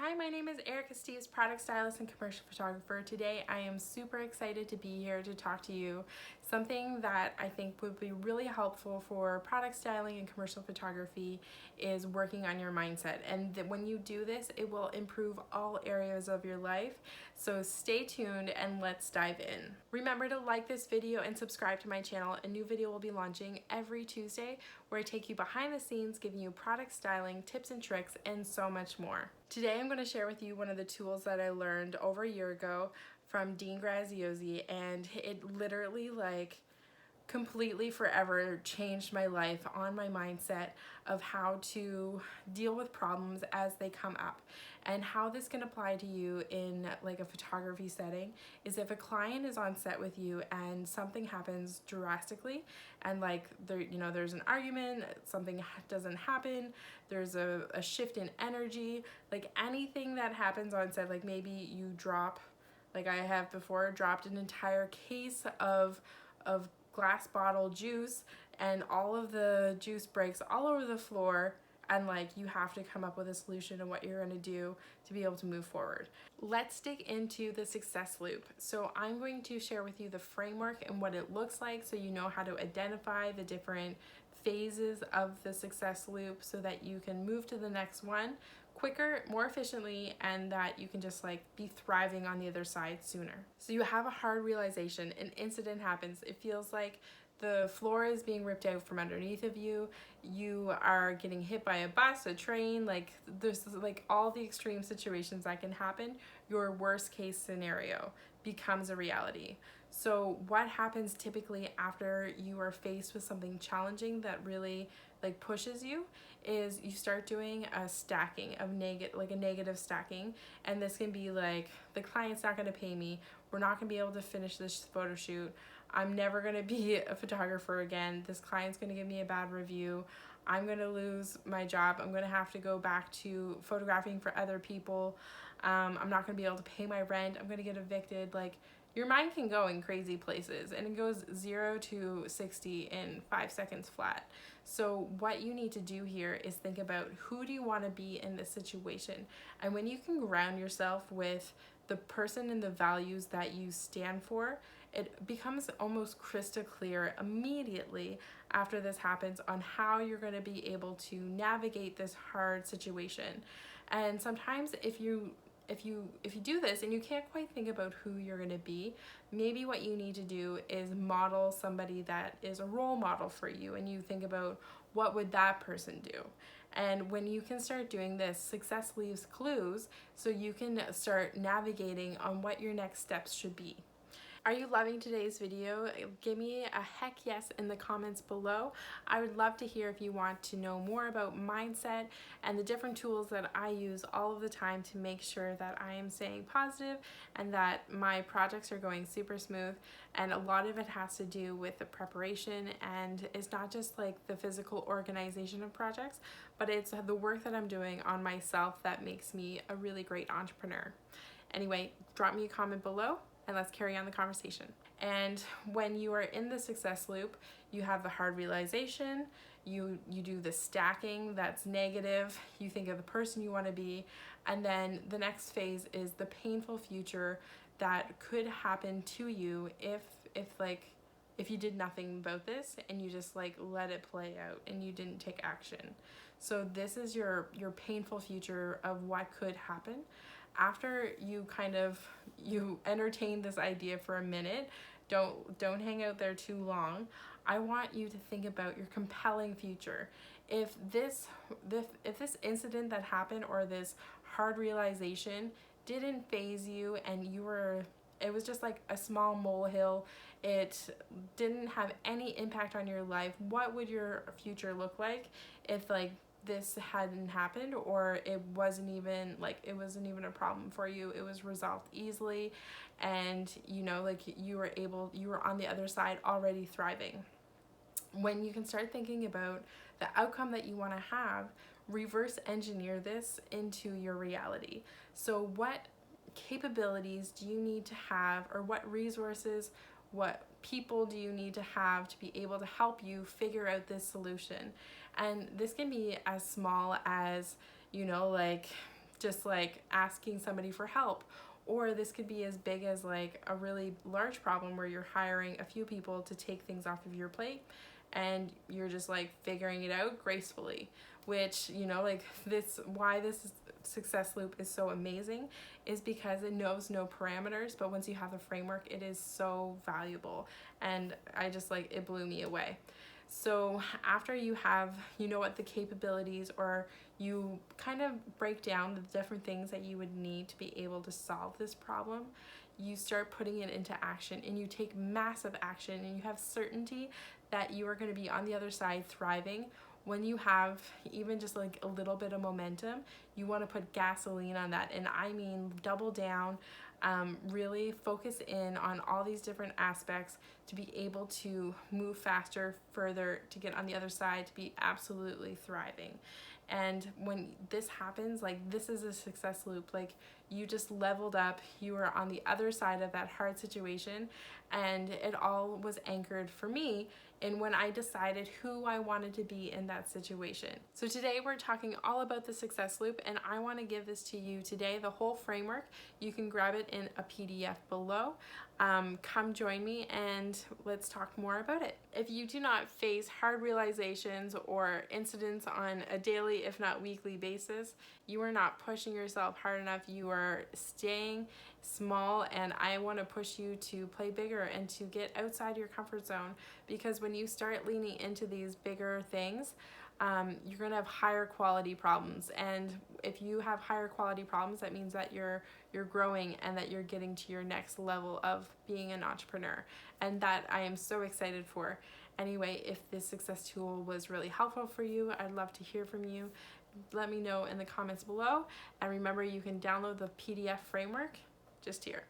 Hi, my name is Erica Steeves, product stylist and commercial photographer. Today I am super excited to be here to talk to you. Something that I think would be really helpful for product styling and commercial photography is working on your mindset. And when you do this, it will improve all areas of your life. So stay tuned and let's dive in. Remember to like this video and subscribe to my channel. A new video will be launching every Tuesday where I take you behind the scenes, giving you product styling, tips and tricks, and so much more. Today I'm going to share with you one of the tools that I learned over a year ago from Dean Graziosi, and it literally completely forever changed my life on my mindset of how to deal with problems as they come up. And how this can apply to you in a photography setting is if a client is on set with you and something happens drastically and there's an argument, something doesn't happen, there's a shift in energy, anything that happens on set, maybe you drop, I have before dropped an entire case of glass bottle juice and all of the juice breaks all over the floor, and you have to come up with a solution of what you're going to do to be able to move forward. Let's dig into the success loop. So I'm going to share with you the framework and what it looks like so you know how to identify the different phases of the success loop so that you can move to the next one quicker, more efficiently, and that you can just be thriving on the other side sooner. So you have a hard realization, an incident happens, it feels like the floor is being ripped out from underneath of you, you are getting hit by a bus, a train, there's all the extreme situations that can happen. Your worst case scenario becomes a reality. So what happens typically after you are faced with something challenging that really pushes you is you start doing a stacking of a negative stacking, and this can be the client's not going to pay me, we're not going to be able to finish this photo shoot, I'm never going to be a photographer again, this client's going to give me a bad review, I'm going to lose my job, I'm going to have to go back to photographing for other people, I'm not going to be able to pay my rent, I'm going to get evicted. Your mind can go in crazy places, and it goes 0 to 60 in 5 seconds flat. So what you need to do here is think about, who do you want to be in this situation? And when you can ground yourself with the person and the values that you stand for, it becomes almost crystal clear immediately after this happens on how you're going to be able to navigate this hard situation. And sometimes if you do this and you can't quite think about who you're going to be, maybe what you need to do is model somebody that is a role model for you, and you think about, what would that person do? And when you can start doing this, success leaves clues so you can start navigating on what your next steps should be. Are you loving today's video? Give me a heck yes in the comments below. I would love to hear if you want to know more about mindset and the different tools that I use all of the time to make sure that I am staying positive and that my projects are going super smooth. And a lot of it has to do with the preparation, and it's not just the physical organization of projects, but it's the work that I'm doing on myself that makes me a really great entrepreneur. Anyway, drop me a comment below and let's carry on the conversation. And when you are in the success loop, you have the hard realization, you do the stacking that's negative, you think of the person you want to be, and then the next phase is the painful future that could happen to you if you did nothing about this and you just let it play out and you didn't take action. So this is your painful future of what could happen. After you you entertain this idea for a minute, don't hang out there too long. I want you to think about your compelling future. If this incident that happened, or this hard realization, didn't faze you and it was just a small molehill, it didn't have any impact on your life, what would your future look like if this hadn't happened, or it wasn't even a problem for you, it was resolved easily, and you were on the other side already thriving? When you can start thinking about the outcome that you want to have, reverse engineer this into your reality. So what capabilities do you need to have, or what resources, what people do you need to have to be able to help you figure out this solution? And this can be as small as just like asking somebody for help. Or this could be as big as like a really large problem where you're hiring a few people to take things off of your plate and you're just like figuring it out gracefully, which, you know, like why this success loop is so amazing is because it knows no parameters, but once you have the framework, it is so valuable. And I just like, it blew me away. So after you have, you know what the capabilities, or you kind of break down the different things that you would need to be able to solve this problem, you start putting it into action and you take massive action and you have certainty that you are going to be on the other side thriving. When you have even just like a little bit of momentum, you want to put gasoline on that. And I mean, double down, really focus in on all these different aspects to be able to move faster, further, to get on the other side, to be absolutely thriving. And when this happens, like, this is a success loop. Like, you just leveled up, you were on the other side of that hard situation, and it all was anchored for me in when I decided who I wanted to be in that situation. So today we're talking all about the success loop, and I want to give this to you today, the whole framework. You can grab it in a PDF below. Come join me and let's talk more about it. If you do not face hard realizations or incidents on a daily, if not weekly basis, you are not pushing yourself hard enough. You are staying small, and I want to push you to play bigger and to get outside your comfort zone, because when you start leaning into these bigger things, you're going to have higher quality problems. And if you have higher quality problems, that means that you're growing and that you're getting to your next level of being an entrepreneur. And that I am so excited for. Anyway, if this success tool was really helpful for you, I'd love to hear from you. Let me know in the comments below. And remember, you can download the PDF framework just here.